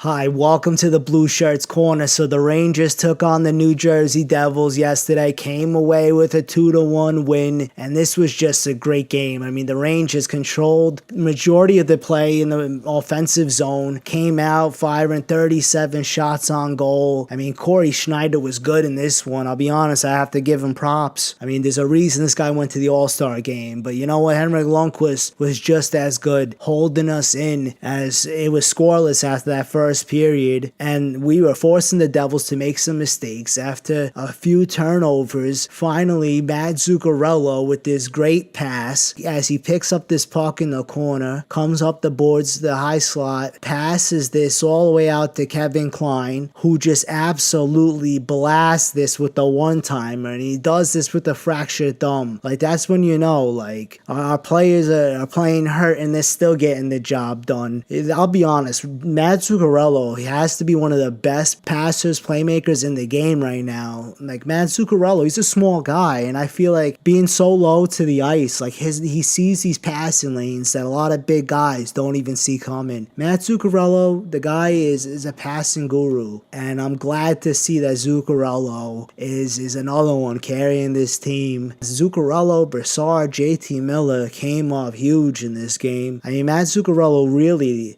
Hi, welcome to the Blueshirts corner. So the Rangers took on the New Jersey Devils yesterday, came away with a 2-1 win, and this was just a great game. I mean, the Rangers controlled the majority of the play in the offensive zone, came out firing 37 shots on goal. I mean, Corey Schneider was good in this one. I'll be honest, I have to give him props. I mean, there's a reason this guy went to the All-Star game, but you know what? Henrik Lundqvist was just as good, holding us in as it was scoreless after that first period, and we were forcing the Devils to make some mistakes. After a few turnovers, finally Matt Zuccarello with this great pass as he picks up this puck in the corner, comes up the boards, the high slot, passes this all the way out to Kevin Klein, who just absolutely blasts this with the one-timer, and he does this with a fractured thumb. Like, that's when you know, like, our players are playing hurt and they're still getting the job done. I'll be honest, Matt Zuccarello, he has to be one of the best passers, playmakers in the game right now. Like, Matt Zuccarello, he's a small guy, and I feel like being so low to the ice, like he sees these passing lanes that a lot of big guys don't even see coming. Matt Zuccarello, the guy is a passing guru, and I'm glad to see that Zuccarello is another one carrying this team. Zuccarello, Brassard, JT Miller came up huge in this game. I mean, Matt Zuccarello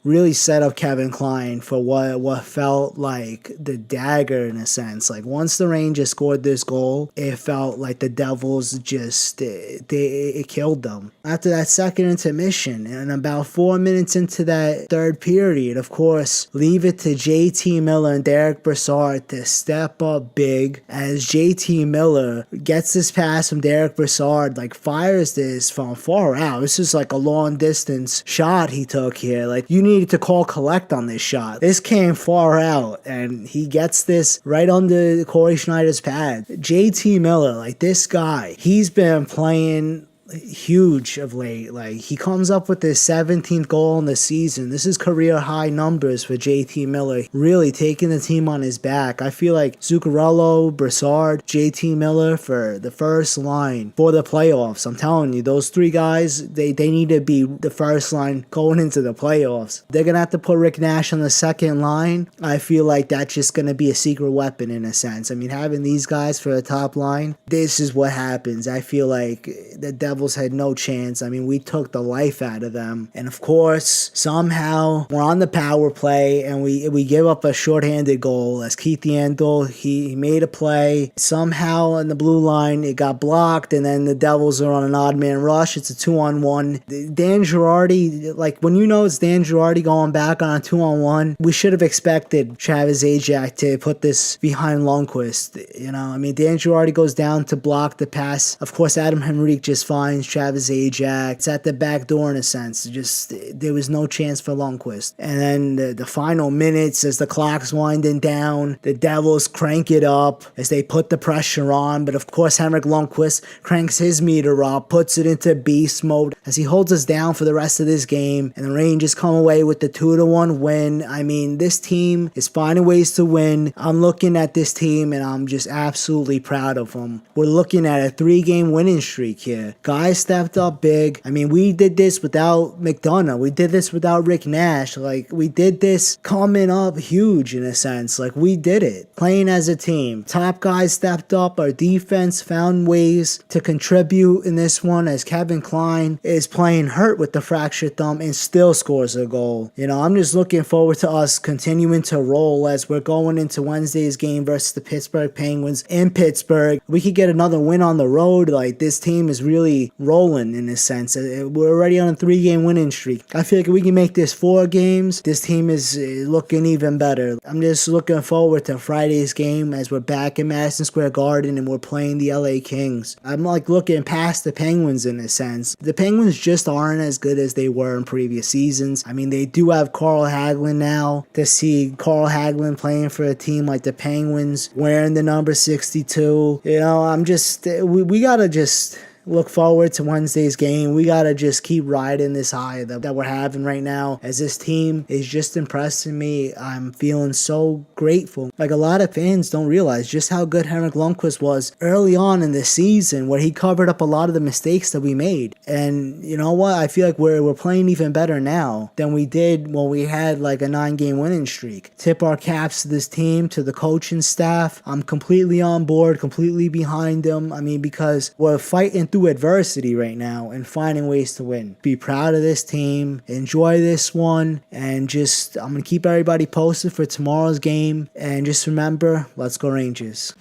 really set up Kevin Klein for what felt like the dagger in a sense. Like, once the Rangers scored this goal, it felt like the Devils just it killed them. After that second intermission and about 4 minutes into that third period, of course, leave it to JT Miller and Derek Brassard to step up big as JT Miller gets this pass from Derek Brassard, like fires this from far out. This is like a long distance shot he took here. Like, you needed to call collect on this shot. This came far out, and he gets this right under Corey Schneider's pad. JT Miller, like, this guy, he's been playing huge of late. Like, he comes up with his 17th goal in the season. This is career high numbers for JT Miller, really taking the team on his back. I feel like Zuccarello, Brassard, JT Miller for the first line for the playoffs. I'm telling you, those three guys, they need to be the first line going into the playoffs. They're gonna have to put Rick Nash on the second line. I feel like that's just gonna be a secret weapon in a sense. I mean, having these guys for the top line, this is what happens. I feel like the Devils had no chance. I mean, we took the life out of them. And of course, somehow we're on the power play and we give up a shorthanded goal as Keith Yandel, he made a play. Somehow on the blue line, it got blocked, and then the Devils are on an odd man rush. It's a 2-on-1. Dan Girardi, like, when you know it's Dan Girardi going back on a 2-on-1, we should have expected Travis Zajac to put this behind Lundqvist. You know, I mean, Dan Girardi goes down to block the pass. Of course, Adam Henrique just finds Travis Zajac. It's at the back door in a sense. Just, there was no chance for Lundqvist. And then the final minutes, as the clock's winding down, the Devils crank it up as they put the pressure on. But of course, Henrik Lundqvist cranks his meter up, puts it into beast mode as he holds us down for the rest of this game. And the Rangers come away with the 2-1 win. I mean, this team is finding ways to win. I'm looking at this team and I'm just absolutely proud of them. We're looking at a 3-game winning streak here. Guys stepped up big. I mean, we did this without McDonough. We did this without Rick Nash. Like, we did this coming up huge in a sense. Like, we did it. Playing as a team. Top guys stepped up. Our defense found ways to contribute in this one as Kevin Klein is playing hurt with the fractured thumb and still scores a goal. You know, I'm just looking forward to us continuing to roll as we're going into Wednesday's game versus the Pittsburgh Penguins in Pittsburgh. We could get another win on the road. Like, this team is really rolling in a sense. We're already on a 3-game winning streak. I feel like if we can make this 4 games, this team is looking even better. I'm just looking forward to Friday's game as we're back in Madison Square Garden and we're playing the LA Kings. I'm like looking past the Penguins in a sense. The Penguins just aren't as good as they were in previous seasons. I mean, they do have Carl Hagelin now. To see Carl Hagelin playing for a team like the Penguins, wearing the number 62, you know, I'm just, we gotta just look forward to Wednesday's game. We got to just keep riding this high that we're having right now, as this team is just impressing me. I'm feeling so grateful. Like, a lot of fans don't realize just how good Henrik Lundqvist was early on in the season, where he covered up a lot of the mistakes that we made. And you know what? I feel like we're playing even better now than we did when we had like a 9-game winning streak. Tip our caps to this team, to the coaching staff. I'm completely on board, completely behind them. I mean, because we're fighting through adversity right now and finding ways to win. Be proud of this team. Enjoy this one. And just, I'm going to keep everybody posted for tomorrow's game. And just remember, let's go Rangers.